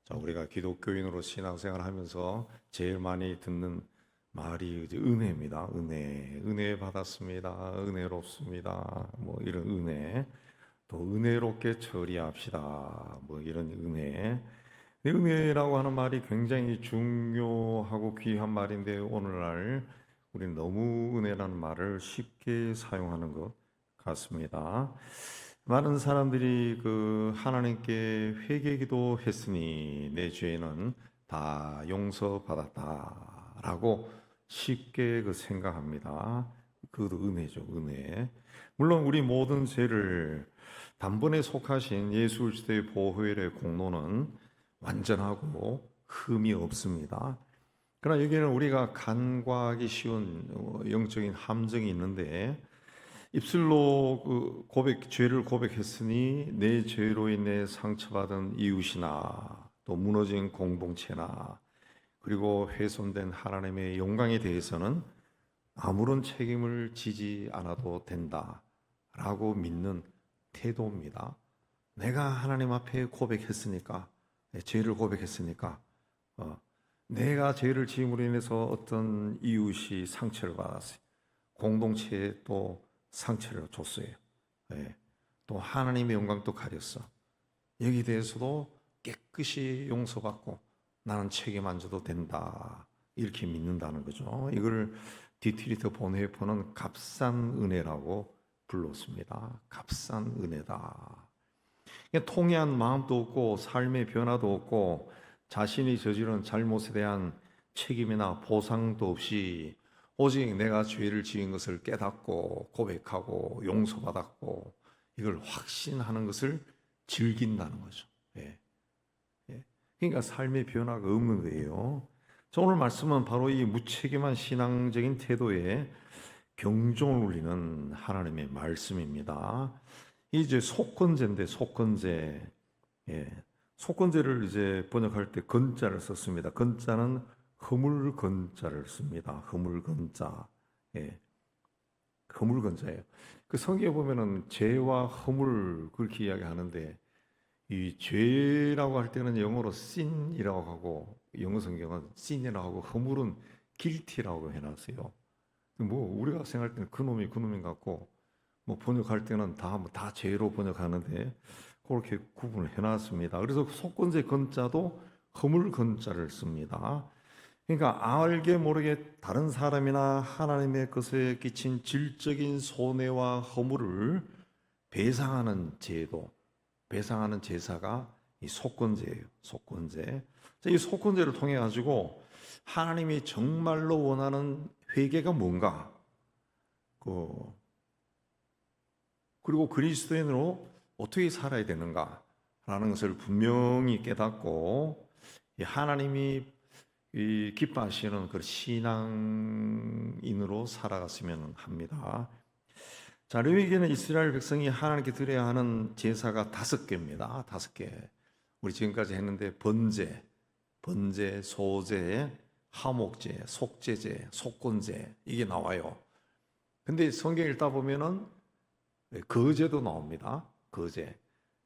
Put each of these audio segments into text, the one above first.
자, 우리가 기독교인으로 신앙생활 하면서 제일 많이 듣는 말이 이제 은혜입니다. 은혜 받았습니다. 은혜롭습니다. 뭐 이런 은혜. 또 은혜롭게 처리합시다. 뭐 이런 은혜. 근데 은혜라고 하는 말이 굉장히 중요하고 귀한 말인데 오늘날 우리는 너무 은혜라는 말을 쉽게 사용하는 것 같습니다. 많은 사람들이 그 하나님께 회개기도 했으니 내 죄는 다 용서받았다라고 쉽게 그 생각합니다. 그것도 은혜죠, 은혜. 물론 우리 모든 죄를 단번에 속하신 예수 그리스도의 보혈의 공로는 완전하고 흠이 없습니다. 그러나 여기는 우리가 간과하기 쉬운 영적인 함정이 있는데 입술로 죄를 고백했으니 내 죄로 인해 상처받은 이웃이나 또 무너진 공동체나 그리고 훼손된 하나님의 영광에 대해서는 아무런 책임을 지지 않아도 된다라고 믿는 태도입니다. 내가 하나님 앞에 고백했으니까, 죄를 고백했으니까, 내가 죄를 지음으로 인해서 어떤 이웃이 상처를 받았어요. 공동체에 또 상처를 줬어요. 또 하나님의 영광도 가렸어. 여기에 대해서도 깨끗이 용서받고 나는 책임 안 져도 된다. 이렇게 믿는다는 거죠. 이걸 디트리트 본회포는 값싼 은혜라고 불렀습니다. 값싼 은혜다. 통해한 마음도 없고 삶의 변화도 없고 자신이 저지른 잘못에 대한 책임이나 보상도 없이 오직 내가 죄를 지은 것을 깨닫고 고백하고 용서받았고 이걸 확신하는 것을 즐긴다는 거죠. 예. 그러니까 삶의 변화가 없는 거예요. 오늘 말씀은 바로 이 무책임한 신앙적인 태도에 경종을 울리는 하나님의 말씀입니다. 이제 속건제인데 속건제. 속건제를 이제 번역할 때 건자를 썼습니다. 건자는 허물건자를 씁니다. 허물건자. 허물건자예요. 그 성경에 보면은 죄와 허물 그렇게 이야기하는데 이 죄라고 할 때는 영어로 sin이라고 하고 영어 성경은 sin이라고 하고 허물은 guilty라고 해놨어요. 뭐 우리가 생각할 때는 그놈인 것 같고 뭐 번역할 때는 다 죄로 번역하는데 그렇게 구분을 해놨습니다. 그래서 속건제 건자도 허물 건자를 씁니다. 그러니까 알게 모르게 다른 사람이나 하나님의 것에 끼친 질적인 손해와 허물을 배상하는 제도, 배상하는 제사가 이 속건제예요. 속건제. 이 속건제를 통해 가지고 하나님이 정말로 원하는 회개가 뭔가, 그리고 그리스도인으로 어떻게 살아야 되는가라는 것을 분명히 깨닫고 하나님이 기뻐하시는 그 신앙인으로 살아갔으면 합니다. 자, 레위기는 이스라엘 백성이 하나님께 드려야 하는 제사가 5개입니다. 5개. 우리 지금까지 했는데 번제, 소제, 화목제, 속제제, 속건제 이게 나와요. 근데 성경 읽다 보면은 거제도 나옵니다. 거제.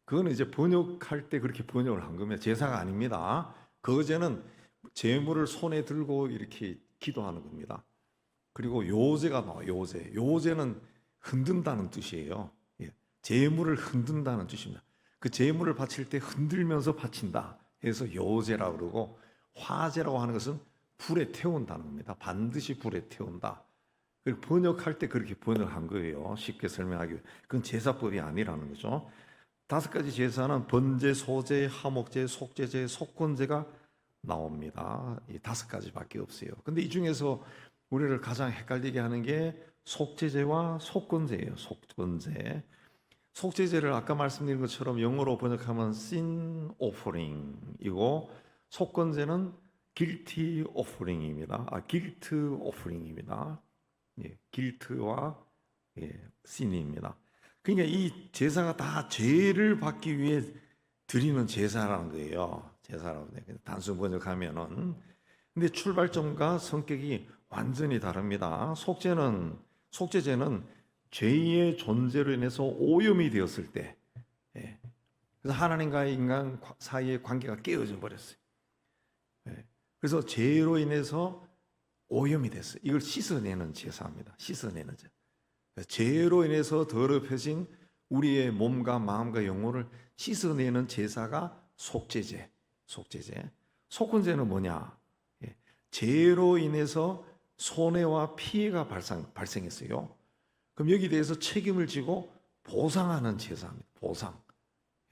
그거는 이제 번역할 때 그렇게 번역을 한 겁니다. 제사가 아닙니다. 거제는 제물을 손에 들고 이렇게 기도하는 겁니다. 그리고 요제가 나와요. 요제는 흔든다는 뜻이에요. 제물을 흔든다는 뜻입니다. 그 제물을 바칠 때 흔들면서 바친다 해서 요제라고 그러고 화제라고 하는 것은 불에 태운다는 겁니다. 반드시 불에 태운다. 번역할 때 그렇게 번역한 거예요. 쉽게 설명하기 위해. 그건 제사법이 아니라는 거죠. 5가지 제사는 번제, 소제, 화목제, 속제제, 속건제가 나옵니다. 이 5가지밖에 없어요. 근데 이 중에서 우리를 가장 헷갈리게 하는 게 속제제와 속건제예요. 속건제. 속제제를 아까 말씀드린 것처럼 영어로 번역하면 sin offering이고 속건제는 guilty offering입니다. guilt offering입니다. guilt와 sin입니다. 그러니까 이 제사가 다 죄를 받기 위해 드리는 제사라는 거예요. 제사라고 단순 번역하면은. 근데 출발점과 성격이 완전히 다릅니다. 속죄제는 죄의 존재로 인해서 오염이 되었을 때, 그래서 하나님과의 인간 사이의 관계가 깨어져 버렸어요. 예. 그래서 죄로 인해서 오염이 됐어요. 이걸 씻어내는 제사입니다. 씻어내는 제사. 죄로 인해서 더럽혀진 우리의 몸과 마음과 영혼을 씻어내는 제사가 속죄제. 속죄제. 속건제는 뭐냐? 예. 죄로 인해서 손해와 피해가 발생했어요. 그럼 여기 대해서 책임을 지고 보상하는 제사입니다. 보상.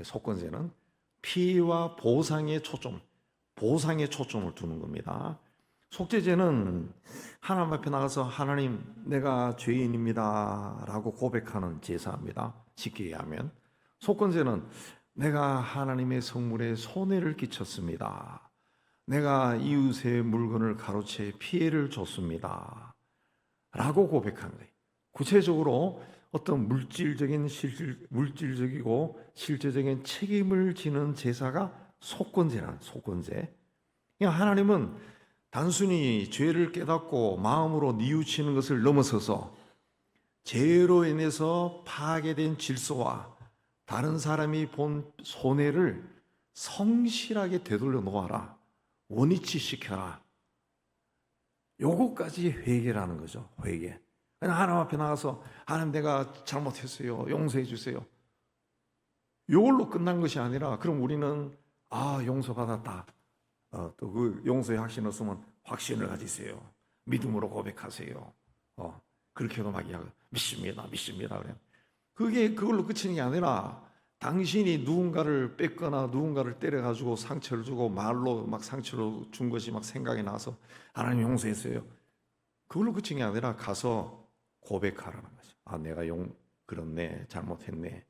속건제는 피해와 보상에 초점을 두는 겁니다. 속죄제는 하나님 앞에 나가서 하나님 내가 죄인입니다 라고 고백하는 제사입니다. 쉽게 얘기하면 속건제는 내가 하나님의 성물에 손해를 끼쳤습니다. 내가 이웃의 물건을 가로채 피해를 줬습니다 라고 고백하는 거예요. 구체적으로 어떤 물질적이고 실제적인 책임을 지는 제사가 속건제란 속건제. 그러니까 하나님은 단순히 죄를 깨닫고 마음으로 뉘우치는 것을 넘어서서 죄로 인해서 파괴된 질서와 다른 사람이 본 손해를 성실하게 되돌려 놓아라. 원위치 시켜라. 요거까지 회개라는 거죠. 회개. 그냥 하나님 앞에 나가서 하나님 내가 잘못했어요. 용서해 주세요. 요걸로 끝난 것이 아니라 그럼 우리는 용서받았다. 또 그 용서의 확신 없으면 확신을 가지세요. 믿음으로 고백하세요. 그렇게도 막 믿습니다. 그래요. 그걸로 끝이는 게 아니라 당신이 누군가를 뺏거나 누군가를 때려가지고 상처를 주고 말로 막 상처를 준 것이 막 생각이 나서 하나님 용서했어요. 그걸로 끝이 게 아니라 가서 고백하라는 거죠. 내가 그렇네, 잘못했네.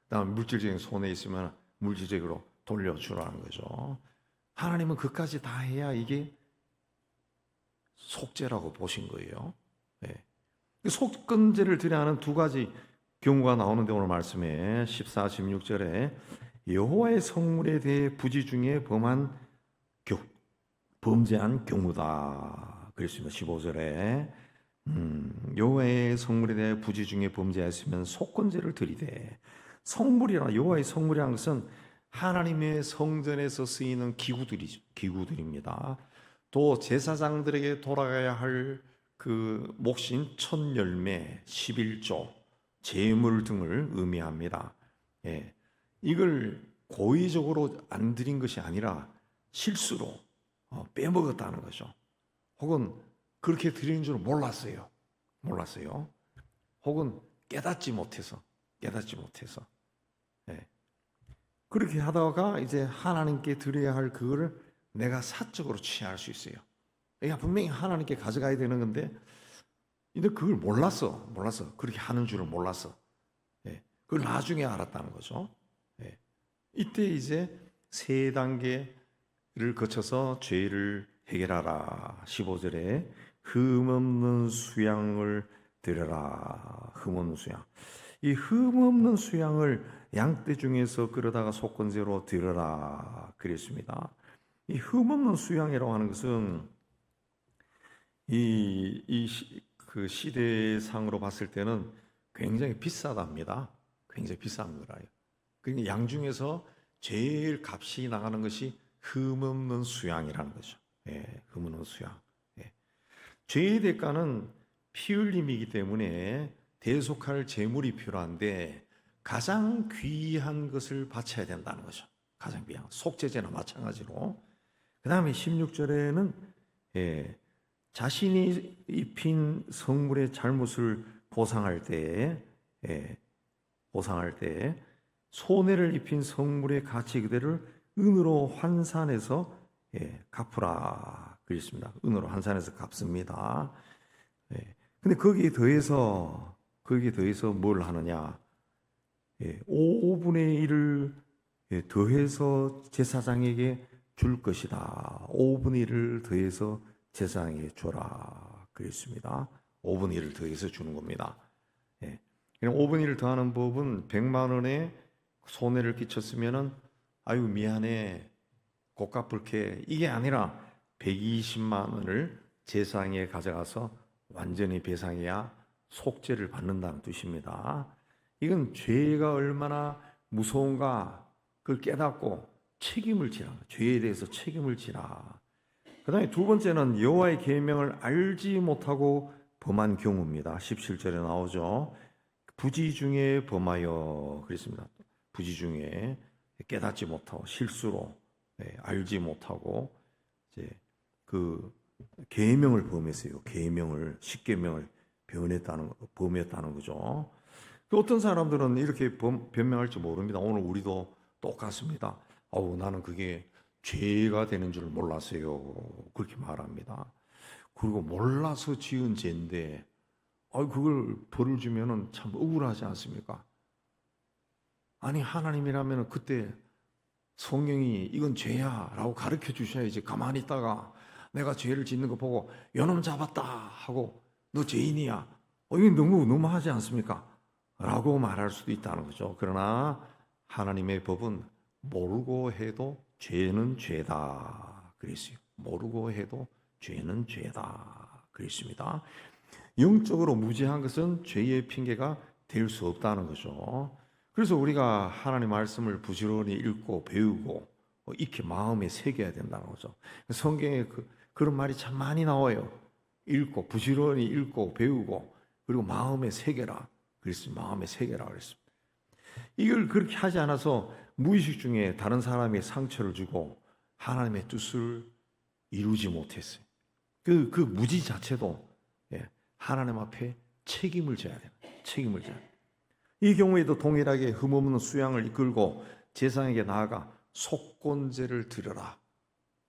그다음에 물질적인 손해 있으면 물질적으로 돌려주라는 거죠. 하나님은 그까지 다 해야 이게 속죄라고 보신 거예요. 네. 속건제를 드려야 하는 두 가지 경우가 나오는데 오늘 말씀에 14, 16절에 여호와의 성물에 대해 부지 중에 범죄한 경우다. 그랬습니다. 15절에 여호와의 성물에 대해 부지 중에 범죄하였으면 속건제를 드리되 성물이라 여호와의 성물이라는 것은 하나님의 성전에서 쓰이는 기구들입니다. 또 제사장들에게 돌아가야 할 그 몫인 첫 열매, 11조, 제물 등을 의미합니다. 예, 이걸 고의적으로 안 드린 것이 아니라 실수로 빼먹었다는 거죠. 혹은 그렇게 드리는 줄 몰랐어요. 혹은 깨닫지 못해서. 예. 그렇게 하다가 이제 하나님께 드려야 할 그거를 내가 사적으로 취할 수 있어요. 그러니까 분명히 하나님께 가져가야 되는 건데, 근데 그걸 몰랐어. 그렇게 하는 줄을 몰랐어. 예. 그걸 나중에 알았다는 거죠. 예. 이때 이제 세 단계를 거쳐서 죄를 해결하라. 15절에 흠없는 수양을 드려라. 흠없는 수양. 이 흠없는 수양을 양떼 중에서 끌어다가 속건제로 드려라. 그랬습니다. 이 흠없는 수양이라고 하는 것은 그 시대상으로 봤을 때는 굉장히 비싸답니다. 굉장히 비싼 거라요. 그러니까 양 중에서 제일 값이 나가는 것이 흠없는 수양이라는 거죠. 예, 흠없는 수양. 예. 죄의 대가는 피 흘림이기 때문에 대속할 제물이 필요한데 가장 귀한 것을 바쳐야 된다는 거죠. 가장 귀한 속죄제나 마찬가지로. 그 다음에 16절에는 자신이 입힌 성물의 잘못을 보상할 때 손해를 입힌 성물의 가치 그대를 은으로 환산해서 갚으라 그랬습니다. 은으로 환산해서 갚습니다. 근데 거기에 더해서 뭘 하느냐? 5분의 1을 더해서 제사장에게 줄 것이다. 5분의 1을 더해서 제사장에게 줘라 그랬습니다. 5분의 1을 더해서 주는 겁니다. 5분의 1을 더하는 법은 100만 원에 손해를 끼쳤으면은 아유 미안해 곧 갚을게 이게 아니라 120만 원을 제사장에 가져가서 완전히 배상해야 속죄를 받는다는 뜻입니다. 이건 죄가 얼마나 무서운가 그걸 깨닫고 책임을 지라. 죄에 대해서 책임을 지라. 그다음에 두 번째는 여호와의 계명을 알지 못하고 범한 경우입니다. 17절에 나오죠. 부지 중에 범하여 그랬습니다. 부지 중에 깨닫지 못하고 실수로 알지 못하고 이제 그 계명을 범했어요. 계명을 십계명을 범했다는 거죠. 그 어떤 사람들은 이렇게 변명할 줄 모릅니다. 오늘 우리도 똑같습니다. 나는 그게 죄가 되는 줄 몰랐어요. 그렇게 말합니다. 그리고 몰라서 지은 죄인데 그걸 벌을 주면은 참 억울하지 않습니까? 아니 하나님이라면 그때 성령이 이건 죄야 라고 가르쳐 주셔야지. 가만히 있다가 내가 죄를 짓는 거 보고 요놈 잡았다 하고 너 죄인이야. 이건 너무하지 않습니까? 라고 말할 수도 있다는 거죠. 그러나 하나님의 법은 모르고 해도 죄는 죄다 그랬어요. 모르고 해도 죄는 죄다 그랬습니다. 영적으로 무지한 것은 죄의 핑계가 될 수 없다는 거죠. 그래서 우리가 하나님 말씀을 부지런히 읽고 배우고 익히 마음에 새겨야 된다는 거죠. 성경에 그런 말이 참 많이 나와요. 부지런히 읽고 배우고 그리고 마음에 새겨라 그랬습니다. 마음에 새겨라 그랬습니다. 이걸 그렇게 하지 않아서 무의식 중에 다른 사람에게 상처를 주고 하나님의 뜻을 이루지 못했어요. 그 무지 자체도 하나님 앞에 책임을 져야 돼요. 책임을 져야 돼요. 이 경우에도 동일하게 흠없는 수양을 이끌고 제사장에게 나아가 속건제를 드려라.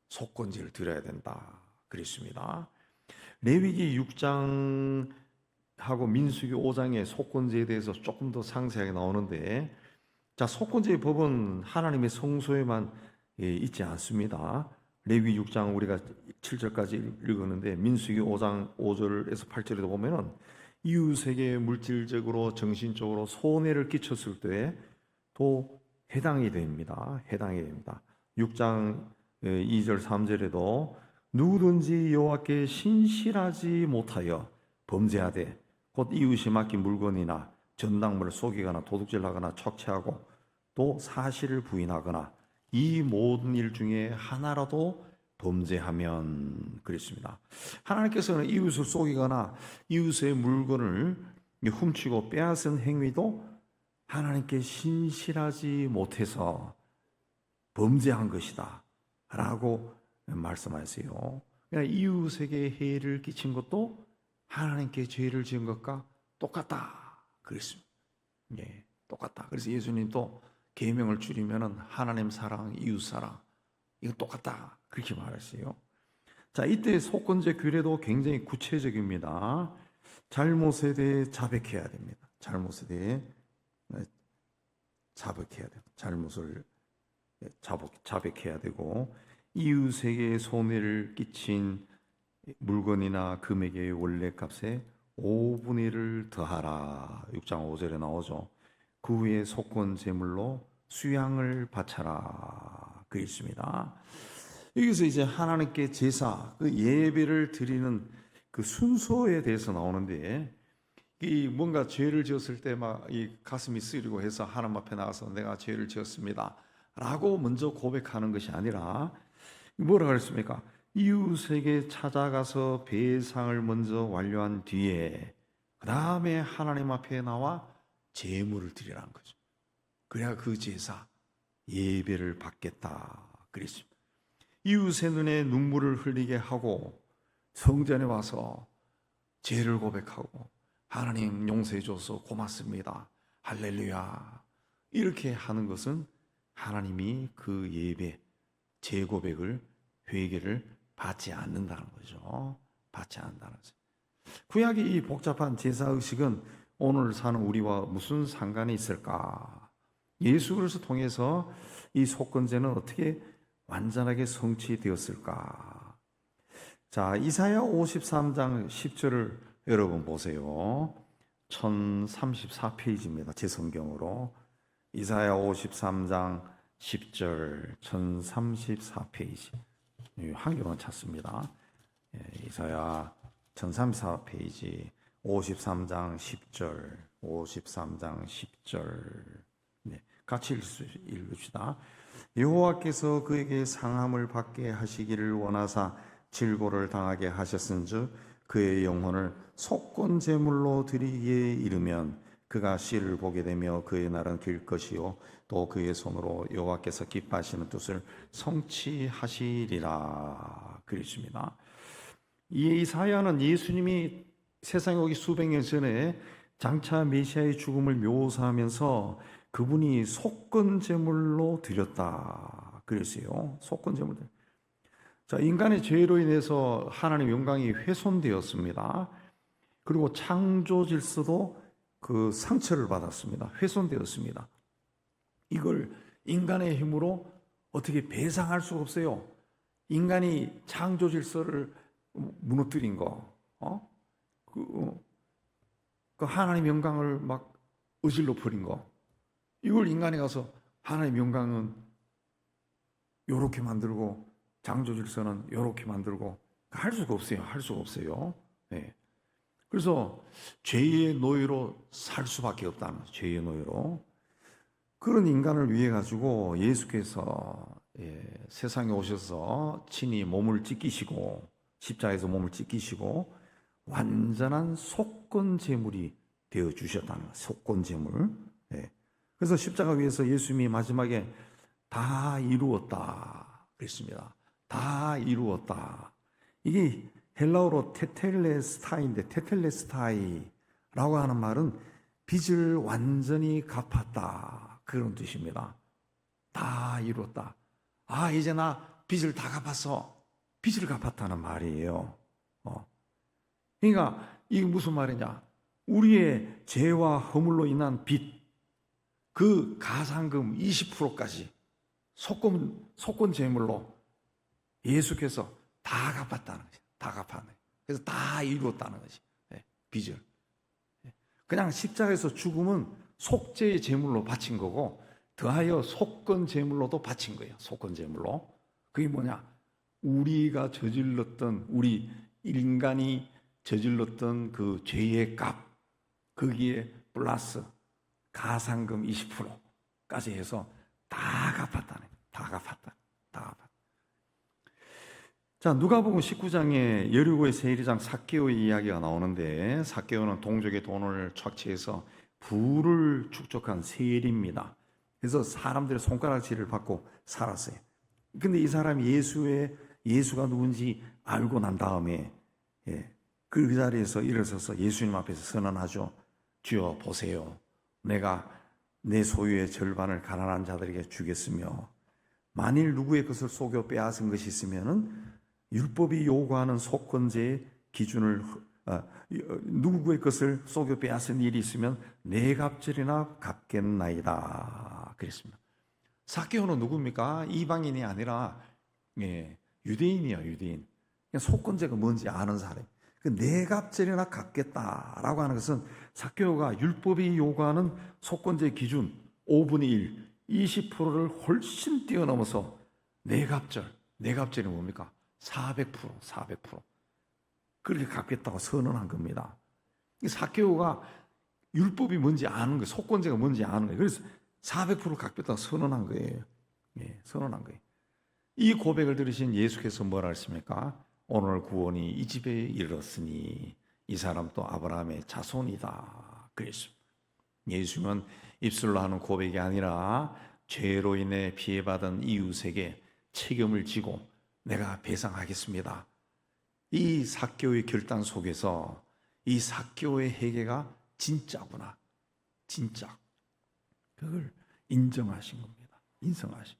속건제를 드려야 된다. 그랬습니다. 레위기 6장하고 민수기 5장의 속건제에 대해서 조금 더 상세하게 나오는데, 자, 속건제의 법은 하나님의 성소에만 있지 않습니다. 레위기 6장 우리가 7절까지 읽었는데 민수기 5장 5절에서 8절에도 보면은 이웃에게 물질적으로 정신적으로 손해를 끼쳤을 때도 해당이 됩니다. 6장 2절 3절에도 누구든지 여호와께 신실하지 못하여 범죄하되 곧 이웃이 맡긴 물건이나 전당물을 속이거나 도둑질하거나 착취하고 또 사실을 부인하거나 이 모든 일 중에 하나라도 범죄하면 그랬습니다. 하나님께서는 이웃을 속이거나 이웃의 물건을 훔치고 빼앗은 행위도 하나님께 신실하지 못해서 범죄한 것이다 라고 말씀하세요. 그러니까 이웃에게 해를 끼친 것도 하나님께 죄를 지은 것과 똑같다 그랬습니다. 똑같다. 그래서 예수님도 계명을 줄이면은 하나님 사랑, 이웃 사랑 이거 똑같다 그렇게 말했어요. 자, 이때 속건제 규례도 굉장히 구체적입니다. 잘못에 대해 자백해야 됩니다. 잘못에 대해 자백해야 돼요. 잘못을 자백해야 되고 이웃에게 손해를 끼친 물건이나 금액의 원래값에 5분의 1을 더하라. 6장 5절에 나오죠. 그 후에 속건 제물로 수양을 바쳐라. 그 있습니다. 여기서 이제 하나님께 제사, 그 예배를 드리는 그 순서에 대해서 나오는데, 이 뭔가 죄를 지었을 때 막 이 가슴이 쓰리고 해서 하나님 앞에 나가서 내가 죄를 지었습니다 라고 먼저 고백하는 것이 아니라 뭐라 그랬습니까? 이웃에게 찾아가서 배상을 먼저 완료한 뒤에 그 다음에 하나님 앞에 나와 제물을 드리라는 거죠. 그래야 그 제사 예배를 받겠다 그랬습니다. 이웃의 눈에 눈물을 흘리게 하고 성전에 와서 죄를 고백하고 하나님 용서해 줘서 고맙습니다 할렐루야 이렇게 하는 것은 하나님이 그 예배 재고백을 회개를 받지 않는다는 거죠. 받지 않는다는 거죠. 구약의 이 복잡한 제사의식은 오늘 사는 우리와 무슨 상관이 있을까? 예수 그리스도 통해서 이 속건제는 어떻게 완전하게 성취되었을까? 자, 이사야 53장 10절을 여러분 보세요. 1034페이지입니다. 제 성경으로. 이사야 53장 10절 1034페이지. 한경은 찾습니다. 이사야 1034페이지 53장 10절 53장 10절 같이 읽읍시다. 여호와께서 그에게 상함을 받게 하시기를 원하사 질고를 당하게 하셨은즉 그의 영혼을 속건 제물로 드리기에 이르면 그가 씨를 보게 되며 그의 날은 길 것이요 또 그의 손으로 여호와께서 기뻐하시는 뜻을 성취하시리라. 그랬습니다. 이 이사야는 예수님이 세상에 오기 수백 년 전에 장차 메시아의 죽음을 묘사하면서 그분이 속건 제물로 드렸다 그랬어요. 속건 제물. 자, 인간의 죄로 인해서 하나님의 영광이 훼손되었습니다. 그리고 창조 질서도 그 상처를 받았습니다. 훼손되었습니다. 이걸 인간의 힘으로 어떻게 배상할 수가 없어요. 인간이 창조 질서를 무너뜨린 거, 그 하나님 영광을 막 어질러 버린 거, 이걸 인간이 가서 하나님 영광은 요렇게 만들고 창조 질서는 요렇게 만들고 할 수가 없어요. 할 수가 없어요. 네. 그래서 죄의 노예로 살 수밖에 없다는 거죠. 죄의 노예로. 그런 인간을 위해 가지고 예수께서 세상에 오셔서 친히 몸을 찢기시고 십자가에서 몸을 찢기시고 완전한 속건 제물이 되어 주셨다는 거예요. 속건 제물. 그래서 십자가 위에서 예수님이 마지막에 다 이루었다 그랬습니다. 다 이루었다. 이게 헬라어로 테텔레스타이인데 테텔레스타이라고 하는 말은 빚을 완전히 갚았다 그런 뜻입니다. 다 이루었다. 아, 이제 나 빚을 다 갚았어. 빚을 갚았다는 말이에요. 그러니까 이게 무슨 말이냐? 우리의 죄와 허물로 인한 빚, 그 가상금 20%까지 속건 제물로 예수께서 다 갚았다는 거지. 다 갚았네. 그래서 다 이루었다는 거지. 빚을. 그냥 십자가에서 죽음은 속죄의 제물로 바친 거고 더하여 속건 제물로도 바친 거예요. 속건 제물로. 그게 뭐냐? 우리가 저질렀던, 우리 인간이 저질렀던 그 죄의 값, 거기에 플러스 가상금 20%까지 해서 다 갚았다는 거예요. 다 갚았다. 다 갚았다. 자, 누가복음 19장에 여리고의 세리장 삭개오의 이야기가 나오는데 삭개오는 동족의 돈을 착취해서 부를 축적한 세리입니다. 그래서 사람들의 손가락질을 받고 살았어요. 근데 이 사람이 예수가 누군지 알고 난 다음에 그 자리에서 일어서서 예수님 앞에서 선언하죠. 주여 보세요. 내가 내 소유의 절반을 가난한 자들에게 주겠으며 만일 누구의 것을 속여 빼앗은 것이 있으면은 율법이 요구하는 속건제의 기준을 누구의 것을 속여 빼앗은 일이 있으면 네 갑절이나 갚겠나이다 그랬습니다. 삭개오는 누굽니까? 이방인이 아니라 유대인이에요. 유대인. 속건제가 뭔지 아는 사람. 그 네 갑절이나 갚겠다라고 하는 것은 삭개오가 율법이 요구하는 속건제 기준 5분의 1, 20%를 훨씬 뛰어넘어서 네 갑절. 네 갑절이 뭡니까? 400%. 그렇게 갚겠다고 선언한 겁니다. 삭개오가 율법이 뭔지 아는 거예요. 속건제가 뭔지 아는 거예요. 그래서 400% 갚겠다고 선언한 거예요. 선언한 거예요. 이 고백을 들으신 예수께서 뭐라 했습니까? 오늘 구원이 이 집에 이르렀으니 이 사람도 아브라함의 자손이다. 그랬습니다. 예수님은 입술로 하는 고백이 아니라 죄로 인해 피해받은 이웃에게 책임을 지고 내가 배상하겠습니다. 이 삭개오의 결단 속에서 이 삭개오의 회개가 진짜구나. 진짜. 그걸 인정하신 겁니다. 인정하신.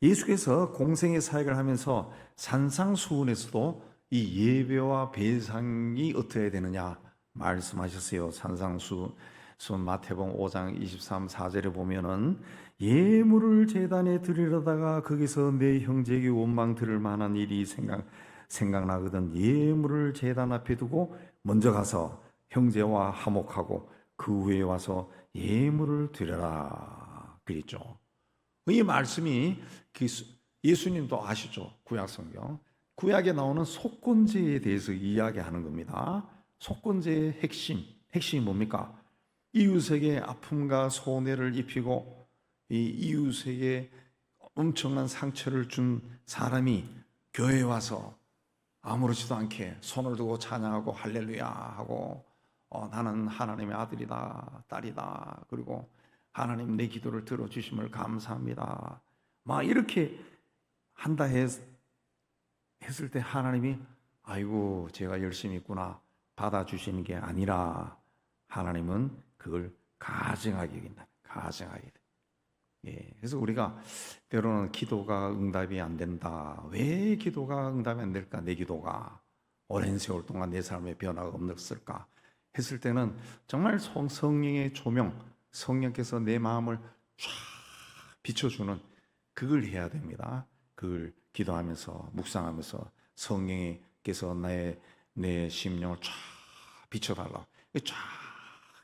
예수께서 공생의 사역을 하면서 산상수훈에서도 이 예배와 배상이 어떻게 되느냐 말씀하셨어요. 산상수훈 마태복음 5장 23, 4절에 보면은 예물을 제단에 드리려다가 거기서 내 형제에게 원망 들을 만한 일이 생각나거든 예물을 제단 앞에 두고 먼저 가서 형제와 화목하고 그 후에 와서 예물을 드려라 그랬죠. 이 말씀이 예수님도 아시죠? 구약성경 구약에 나오는 속건제에 대해서 이야기하는 겁니다. 속건제의 핵심이 뭡니까? 이웃에게 아픔과 손해를 입히고 이 이웃에게 엄청난 상처를 준 사람이 교회에 와서 아무렇지도 않게 손을 두고 찬양하고 할렐루야 하고 나는 하나님의 아들이다 딸이다 그리고 하나님 내 기도를 들어주심을 감사합니다 막 이렇게 한다 했을 때 하나님이 아이고 제가 열심히 있구나 받아주시는 게 아니라 하나님은 그걸 가증하게 여긴다. 가증하게 돼. 예, 그래서 우리가 때로는 기도가 응답이 안 된다. 왜 기도가 응답이 안 될까? 내 기도가 오랜 세월 동안 내 삶에 변화가 없었을까? 했을 때는 정말 성령의 조명, 성령께서 내 마음을 쫙 비춰주는 그걸 해야 됩니다. 그걸 기도하면서 묵상하면서 성령께서 내 심령을 쫙 비춰달라. 쫙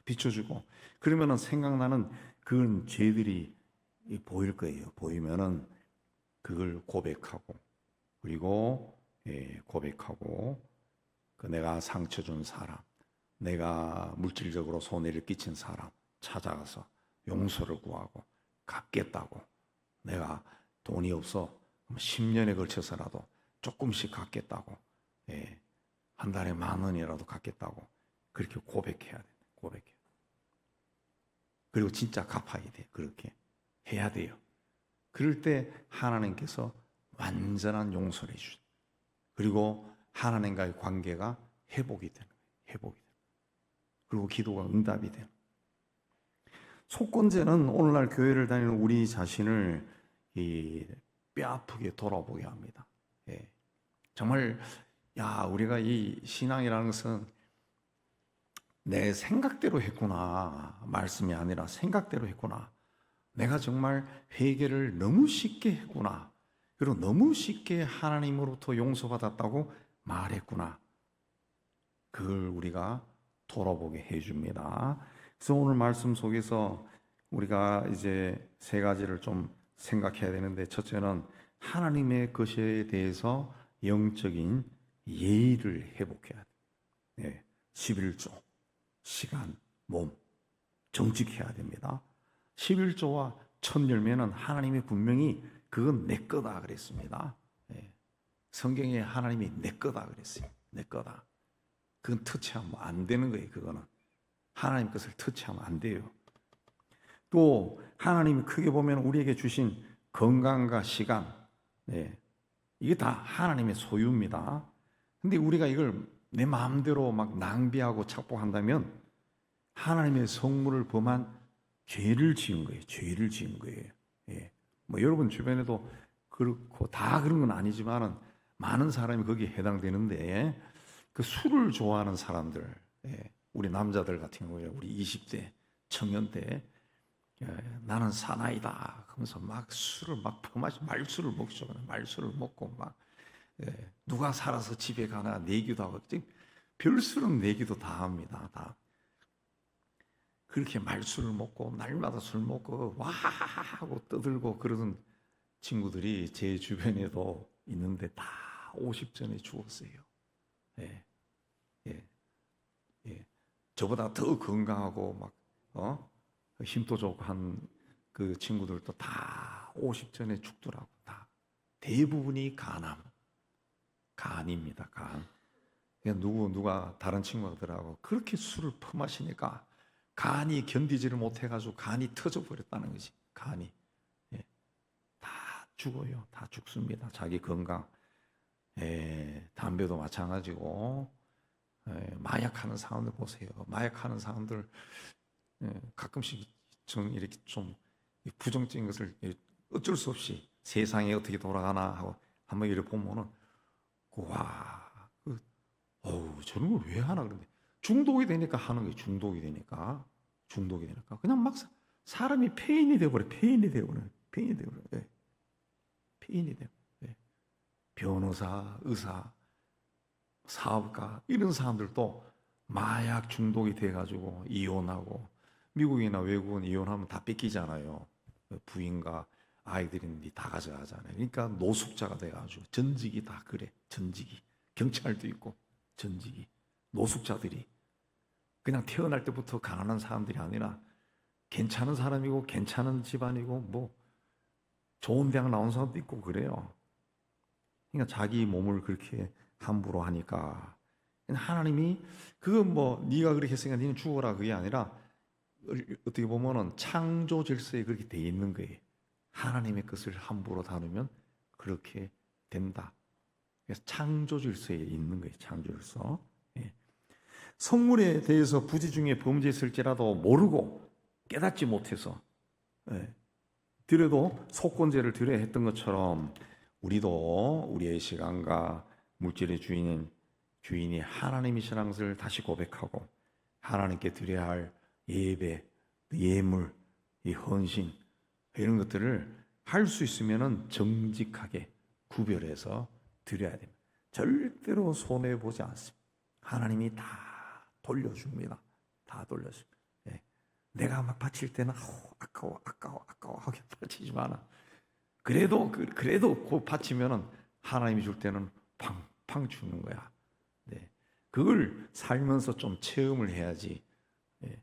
비춰주고 그러면은 생각나는 그런 죄들이 보일 거예요. 보이면은 그걸 고백하고 그리고 고백하고 그 내가 상처 준 사람, 내가 물질적으로 손해를 끼친 사람 찾아가서 용서를 구하고 갚겠다고 내가 돈이 없어 10년에 걸쳐서라도 조금씩 갚겠다고 한 달에 10,000원이라도 갚겠다고 그렇게 고백해야 돼. 고백해. 그리고 진짜 갚아야 돼. 그렇게 해야 돼요. 그럴 때 하나님께서 완전한 용서를 해주죠. 그리고 하나님과의 관계가 회복이 되는 거예요. 회복이 되는 거예요. 그리고 기도가 응답이 되는 거예요. 속건제는 오늘날 교회를 다니는 우리 자신을 뼈아프게 돌아보게 합니다. 정말 우리가 이 신앙이라는 것은 내 생각대로 했구나. 말씀이 아니라 생각대로 했구나. 내가 정말 회개를 너무 쉽게 했구나. 그리고 너무 쉽게 하나님으로부터 용서받았다고 말했구나. 그걸 우리가 돌아보게 해줍니다. 그래서 오늘 말씀 속에서 우리가 이제 3가지를 좀 생각해야 되는데, 첫째는 하나님의 것에 대해서 영적인 예의를 회복해야 돼. 11조, 시간, 몸, 정직해야 됩니다. 11조와 첫 열매는 하나님이 분명히 그건 내 거다 그랬습니다. 성경에 하나님이 내 거다 그랬어요. 내 거다. 그건 터치하면 안 되는 거예요. 그거는 하나님 것을 터치하면 안 돼요. 또 하나님이 크게 보면 우리에게 주신 건강과 시간, 이게 다 하나님의 소유입니다. 근데 우리가 이걸 내 마음대로 막 낭비하고 착복한다면 하나님의 성물을 범한 죄를 지은 거예요. 죄를 지은 거예요. 뭐 여러분 주변에도 그렇고 다 그런 건 아니지만은 많은 사람이 거기에 해당되는데, 그 술을 좋아하는 사람들, 우리 남자들 같은 경우에 우리 20대 청년 때 나는 사나이다 하면서 막 술을 막 퍼마시 말술을 먹죠. 말술을 먹고 막 누가 살아서 집에 가나 내기도 하고 별술은 내기도 다 합니다. 다 그렇게 말술을 먹고 날마다 술 먹고 와 하고 떠들고 그러던 친구들이 제 주변에도 있는데 다 50전에 죽었어요. 저보다 더 건강하고 막 힘도 좋고 한 그 친구들도 다 50전에 죽더라고. 다 대부분이 간입니다. 간. 누가 다른 친구들하고 그렇게 술을 퍼마시니까 간이 견디지를 못해가지고 간이 터져버렸다는 거지. 간이 다 죽어요. 다 죽습니다. 자기 건강. 담배도 마찬가지고. 마약하는 사람들 보세요. 마약하는 사람들 가끔씩 좀 이렇게 좀 부정적인 것을 어쩔 수 없이 세상이 어떻게 돌아가나 하고 한번 이렇게 보면은 저런 걸 왜 하나 그런데 중독이 되니까 하는 거예요. 중독이 되니까 그냥 막 사람이 폐인이 되어버려. 폐인이 되어버려. 변호사, 의사, 사업가 이런 사람들도 마약 중독이 돼가지고 이혼하고, 미국이나 외국은 이혼하면 다 뺏기잖아요. 부인과 아이들이 있는데 다 가져가잖아요. 그러니까 노숙자가 돼가지고 전직이 다 그래. 전직이 경찰도 있고 전직이 노숙자들이 그냥 태어날 때부터 가난한 사람들이 아니라 괜찮은 사람이고 괜찮은 집안이고 뭐 좋은 대학 나온 사람도 있고 그래요. 그러니까 자기 몸을 그렇게 함부로 하니까 하나님이 그건 뭐 네가 그렇게 했으니까 너는 죽어라 그게 아니라 어떻게 보면은 창조 질서에 그렇게 돼 있는 거예요. 하나님의 것을 함부로 다루면 그렇게 된다. 그래서 창조 질서에 있는 거예요. 창조 질서. 예. 성물에 대해서 부지 중에 범죄했을지라도 모르고 깨닫지 못해서 드려도 속건제를 드려야 했던 것처럼 우리도 우리의 시간과 물질의 주인이 하나님이시라는 것을 다시 고백하고 하나님께 드려야 할 예배, 예물, 이 헌신 이런 것들을 할 수 있으면은 정직하게 구별해서 드려야 됩니다. 절대로 손해 보지 않습니다. 하나님이 다 돌려줍니다. 다 돌려줍니다. 예. 내가 막 바칠 때는 아까워 하게 바치지만 그래도 그 바치면은 하나님이 줄 때는 팡팡 주는 거야. 네. 그걸 살면서 좀 체험을 해야지. 예.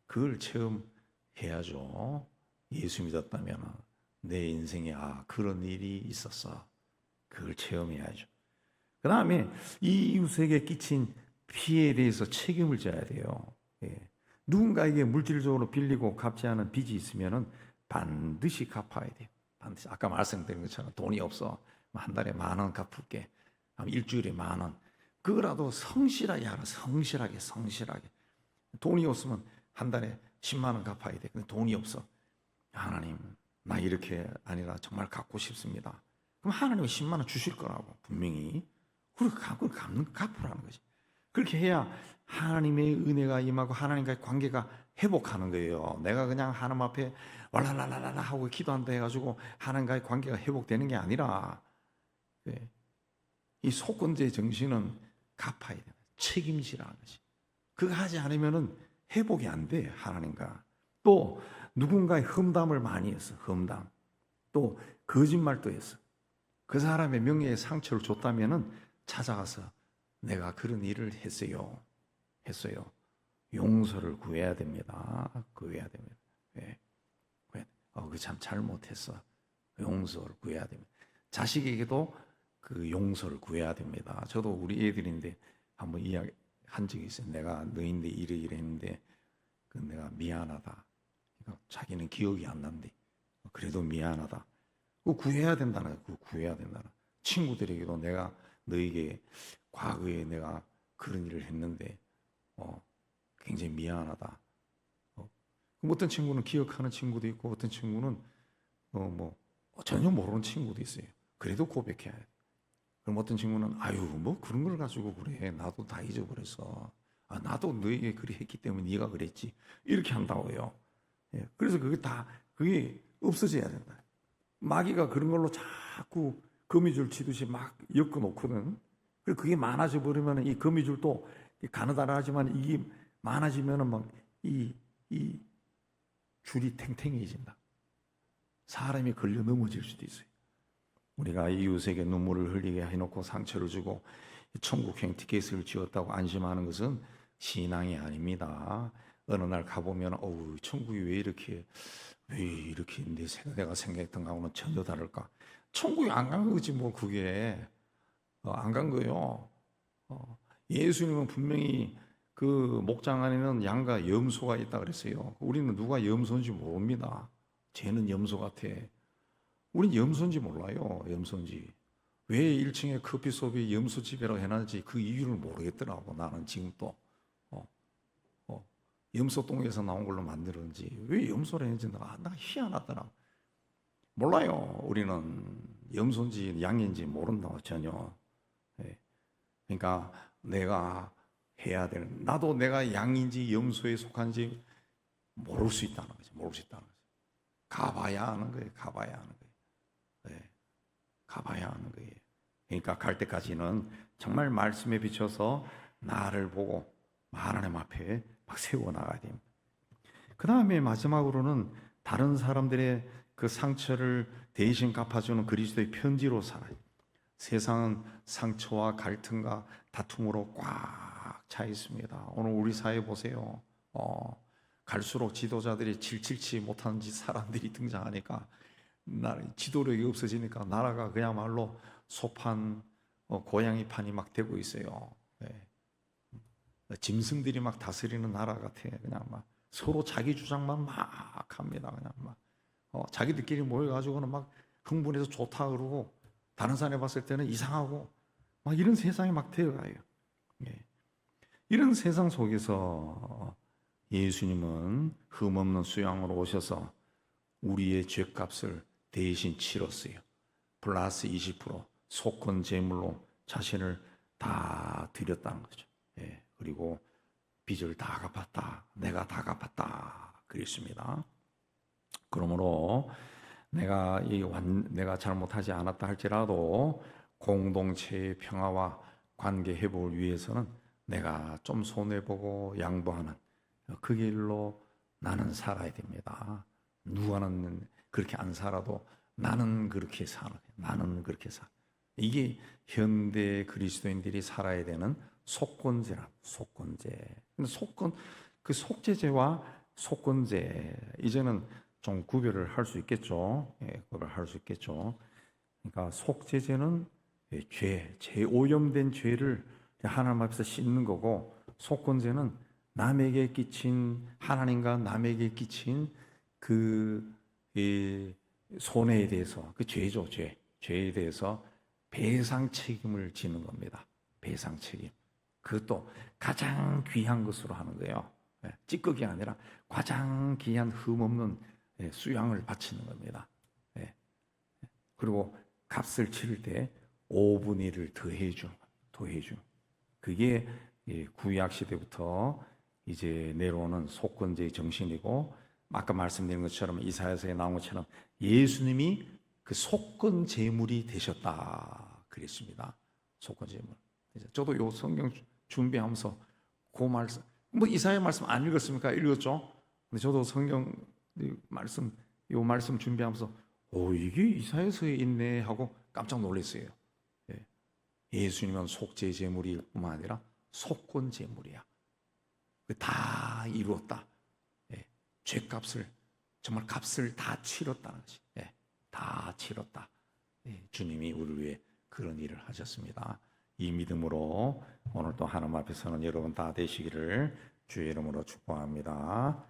그걸 체험해야죠. 예수 믿었다면 내 인생에 그런 일이 있었어. 그걸 체험해야죠. 그 다음에 이 이웃에게 끼친 피해에 대해서 책임을 져야 돼요. 예. 누군가에게 물질적으로 빌리고 갚지 않은 빚이 있으면은 반드시 갚아야 돼요. 반드시. 아까 말씀드린 것처럼 돈이 없어. 한 달에 10,000원 갚을게. 일주일에 10,000원. 그거라도 성실하게 하라. 성실하게. 돈이 없으면 한 달에 10만 원 갚아야 돼. 근데 돈이 없어. 하나님, 나 이렇게 아니라 정말 갚고 싶습니다. 그럼 하나님이 10만 원 주실 거라고 분명히. 그걸 갚으라는 거지. 그렇게 해야 하나님의 은혜가 임하고 하나님과의 관계가 회복하는 거예요. 내가 그냥 하나님 앞에 왈랄랄랄라 하고 기도한다 해가지고 하나님과의 관계가 회복되는 게 아니라 이 속건제 정신은 갚아야 돼. 책임지라는 거지. 그거 하지 않으면은 회복이 안 돼. 하나님과. 또 누군가의 험담을 많이 했어. 험담. 또 거짓말도 했어. 그 사람의 명예에 상처를 줬다면은 찾아가서 내가 그런 일을 했어요. 용서를 구해야 됩니다. 구해야 됩니다. 그 참 잘못했어. 용서를 구해야 됩니다. 자식에게도 그 용서를 구해야 됩니다. 저도 우리 애들인데 한번 이야기한 적이 있어요. 내가 너인데 이랬는데 내가 미안하다. 그러니까 자기는 기억이 안 난대. 그래도 미안하다. 그거 구해야 된다는 거야. 그거 구해야 된다는 거야. 친구들에게도 내가 너에게 과거에 내가 그런 일을 했는데 굉장히 미안하다. 어떤 친구는 기억하는 친구도 있고 어떤 친구는 전혀 모르는 친구도 있어요. 그래도 고백해야 돼. 그럼 어떤 친구는 뭐 그런 걸 가지고 그래. 나도 다 잊어버렸어. 나도 너에게 그리 했기 때문에 네가 그랬지. 이렇게 한다고요. 예, 그래서 그게 없어져야 된다. 마귀가 그런 걸로 자꾸 거미줄 치듯이 막 엮어 놓거든. 그리고 그게 많아져 버리면 이 거미줄도 가느다라하지만 이게 많아지면은 막 이 줄이 탱탱해진다. 사람이 걸려 넘어질 수도 있어요. 우리가 이웃에게 눈물을 흘리게 해놓고 상처를 주고 천국행 티켓을 지었다고 안심하는 것은 신앙이 아닙니다. 어느 날 가보면 천국이 왜 이렇게 내가 생각했던 거하고는 전혀 다를까? 천국에 안 간 거지 뭐 그게 안 간 거예요. 예수님은 분명히 그 목장 안에는 양과 염소가 있다 그랬어요. 우리는 누가 염소인지 모릅니다. 쟤는 염소 같아. 우린 염소인지 몰라요. 염소인지. 왜 1층에 커피숍이 염소집이라고 해놨는지 그 이유를 모르겠더라고. 나는 지금도 염소똥에서 나온 걸로 만들었는지 왜 염소를 했는지 나 희한하더라. 몰라요. 우리는 염소인지 양인지 모른다고 전혀. 그러니까 내가 해야 되는, 나도 내가 양인지 염소에 속한지 모를 수 있다는 거죠. 모를 수 있다는 거죠. 가봐야 하는 거예요. 가봐야 하는 거예요. 가봐야 하는 거예요. 그러니까 갈 때까지는 정말 말씀에 비춰서 나를 보고 하나님 앞에 막 세워나가야 됩니다. 그 다음에 마지막으로는 다른 사람들의 그 상처를 대신 갚아주는 그리스도의 편지로 살아요. 세상은 상처와 갈등과 다툼으로 꽉 차 있습니다. 오늘 우리 사회 보세요. 갈수록 지도자들이 칠칠치 못하는 사람들이 등장하니까 지도력이 없어지니까 나라가 그야말로 소판, 고양이 판이 막 되고 있어요. 예. 짐승들이 막 다스리는 나라 같아. 그냥 막 서로 자기 주장만 막 합니다. 그냥 막 자기들끼리 모여가지고는 막 흥분해서 좋다 그러고 다른 사람이 봤을 때는 이상하고 막 이런 세상이 막 되어가요. 예. 이런 세상 속에서 예수님은 흠없는 수양으로 오셔서 우리의 죄값을 대신 치렀어요. 플러스 20% 속건 제물로 자신을 다 드렸다는 거죠. 예. 그리고 빚을 다 갚았다. 내가 다 갚았다. 그랬습니다. 그러므로 내가 잘못하지 않았다 할지라도 공동체의 평화와 관계 회복을 위해서는 내가 좀 손해보고 양보하는 그 길로 나는 살아야 됩니다. 누가는 그렇게 안 살아도 나는 그렇게 살아. 나는 그렇게 살아. 이게 현대 그리스도인들이 살아야 되는 속건제라. 속건제. 근데 그 속죄제와 속건제 이제는 좀 구별을 할 수 있겠죠. 예, 구별할 수 있겠죠. 그러니까 속죄제는 죄 오염된 죄를 하나님 앞에서 씻는 거고, 속건제는 남에게 끼친 하나님과 남에게 끼친 그 손해에 대해서 그 죄죠, 죄에 대해서 배상 책임을 지는 겁니다. 배상 책임. 그것도 가장 귀한 것으로 하는 거예요. 찌꺼기 아니라 가장 귀한 흠없는 수양을 바치는 겁니다. 그리고 값을 치를 때 5분의 1을 더해준. 그게 구약 시대부터 이제 내려오는 속건제의 정신이고, 아까 말씀드린 것처럼 이사야서에 나온 것처럼 예수님이 그 속건 제물이 되셨다 그랬습니다. 속건 제물. 저도 요 성경 준비하면서 그 말씀, 뭐 이사야 말씀 안 읽었습니까? 읽었죠. 근데 저도 성경 요 말씀 준비하면서 이게 이사야서에 있네 하고 깜짝 놀랐어요. 예수님은 속죄 제물이 뿐만 아니라 속건 제물이야. 다 이루었다. 죄값을 정말 값을 다 치렀다는 것이. 다 치렀다. 주님이 우리를 위해 그런 일을 하셨습니다. 이 믿음으로 오늘 또 하나님 앞에 서는 여러분 다 되시기를 주의 이름으로 축복합니다.